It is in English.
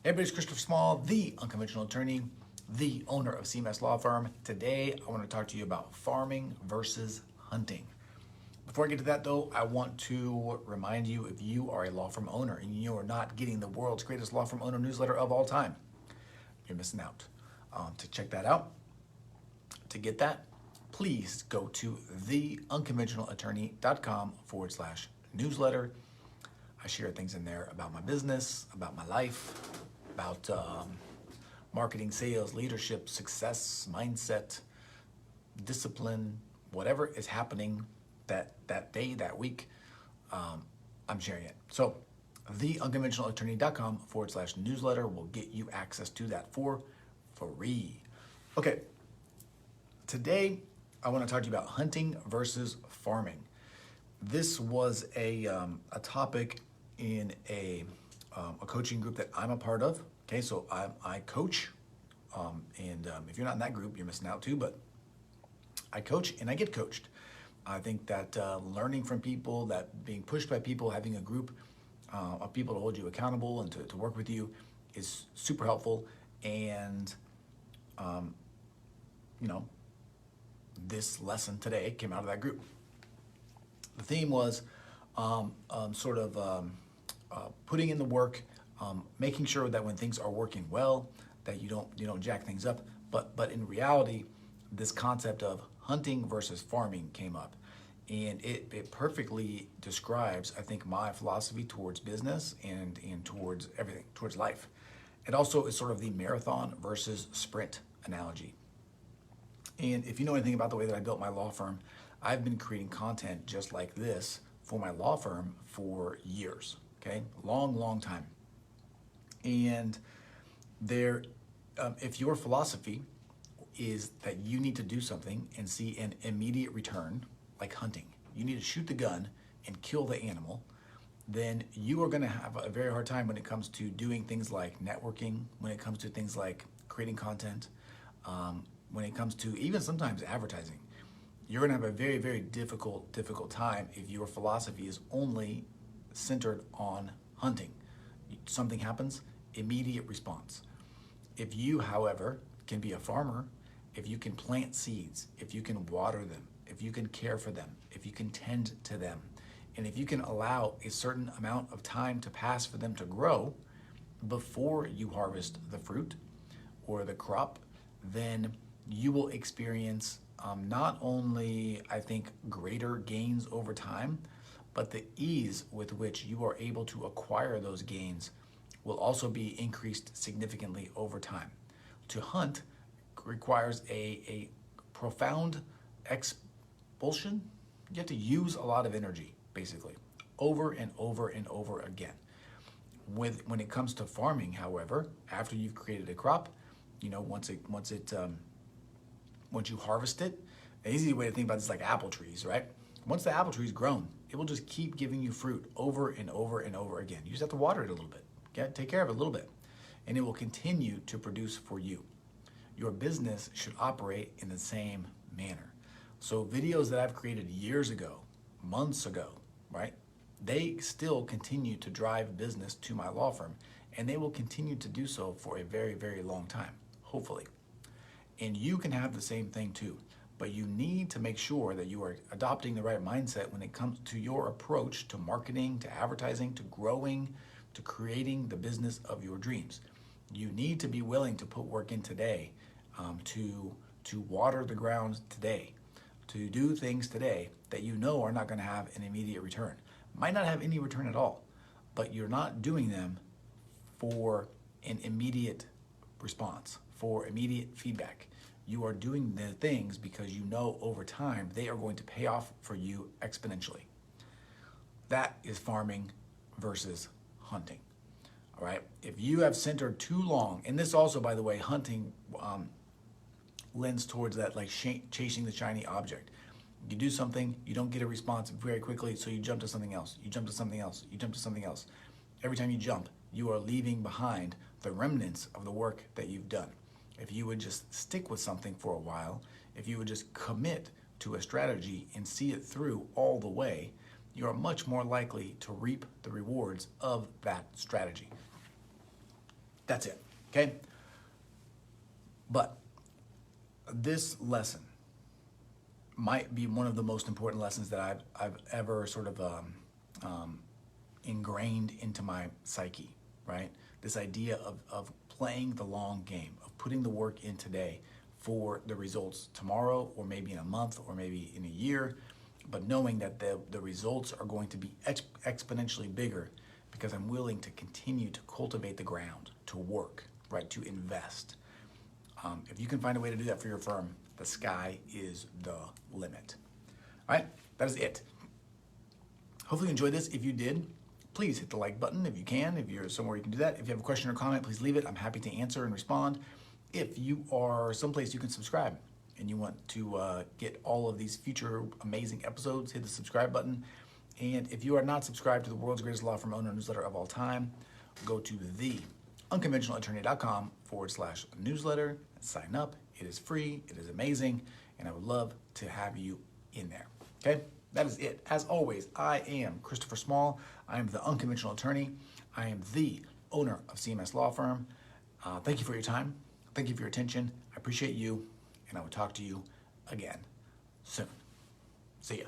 Everybody's Christopher Small, the unconventional attorney, the owner of CMS Law Firm. Today, I want to talk to you about farming versus hunting. Before I get to that though, I want to remind you, if you are a law firm owner and you are not getting the world's greatest law firm owner newsletter of all time, you're missing out. To check that out, to get that, please go to theunconventionalattorney.com/newsletter. I share things in there about my business, about my life, about marketing, sales, leadership, success, mindset, discipline, whatever is happening that day, that week, I'm sharing it. So theunconventionalattorney.com/newsletter will get you access to that for free. Okay, today I want to talk to you about hunting versus farming. This was a topic in a coaching group that I'm a part of. Okay, so I coach, and if you're not in that group, you're missing out too, but I coach and I get coached. I think that learning from people, that being pushed by people, having a group of people to hold you accountable and to work with you is super helpful. And, this lesson today came out of that group. The theme was putting in the work, making sure that when things are working well, that you don't jack things up. But in reality, this concept of hunting versus farming came up, and it perfectly describes, I think, my philosophy towards business and towards everything, towards life. It also is sort of the marathon versus sprint analogy. And if you know anything about the way that I built my law firm, I've been creating content just like this for my law firm for years, okay? Long time. And if your philosophy is that you need to do something and see an immediate return, like hunting, you need to shoot the gun and kill the animal, then you are gonna have a very hard time when it comes to doing things like networking, when it comes to things like creating content, when it comes to even sometimes advertising. You're gonna have a very, very difficult time if your philosophy is only centered on hunting. Something happens, immediate response. If you, however, can be a farmer, if you can plant seeds, if you can water them, if you can care for them, if you can tend to them, and if you can allow a certain amount of time to pass for them to grow before you harvest the fruit or the crop, then you will experience not only, I think, greater gains over time, but the ease with which you are able to acquire those gains will also be increased significantly over time. To hunt requires a profound expulsion. You have to use a lot of energy, basically, over and over and over again. When it comes to farming, however, after you've created a crop, once you harvest it, an easy way to think about this is like apple trees, right? Once the apple tree's grown, it will just keep giving you fruit over and over and over again. You just have to water it a little bit, okay? Take care of it a little bit, and it will continue to produce for you. Your business should operate in the same manner. So videos that I've created years ago, months ago, right? They still continue to drive business to my law firm, and they will continue to do so for a very, very long time, hopefully. And you can have the same thing too, but you need to make sure that you are adopting the right mindset when it comes to your approach to marketing, to advertising, to growing, to creating the business of your dreams. You need to be willing to put work in today, to water the ground today, to do things today that you know are not going to have an immediate return. Might not have any return at all, but you're not doing them for an immediate response, for immediate feedback. You are doing the things because you know over time they are going to pay off for you exponentially. That is farming versus hunting. All right. If you have centered too long, and this also, by the way, hunting lends towards that, like chasing the shiny object. You do something, you don't get a response very quickly, so you jump to something else. You jump to something else. You jump to something else. Every time you jump, you are leaving behind the remnants of the work that you've done. If you would just stick with something for a while, if you would just commit to a strategy and see it through all the way, you are much more likely to reap the rewards of that strategy. That's it, okay? But this lesson might be one of the most important lessons that I've ever sort of ingrained into my psyche, right? This idea of playing the long game, of putting the work in today for the results tomorrow, or maybe in a month, or maybe in a year, but knowing that the results are going to be exponentially bigger because I'm willing to continue to cultivate the ground, to work, right, to invest. If you can find a way to do that for your firm, the sky is the limit. All right, that is it. Hopefully you enjoyed this. If you did, please hit the like button if you can, if you're somewhere you can do that. If you have a question or comment, please leave it. I'm happy to answer and respond. If you are someplace you can subscribe and you want to get all of these future amazing episodes, hit the subscribe button. And if you are not subscribed to the world's greatest law firm owner newsletter of all time, go to theunconventionalattorney.com/newsletter and sign up. It is free, it is amazing, and I would love to have you in there. Okay, that is it. As always, I am Christopher Small. I am the Unconventional Attorney. I am the owner of CMS Law Firm. Thank you for your time. Thank you for your attention. I appreciate you, and I will talk to you again soon. See ya.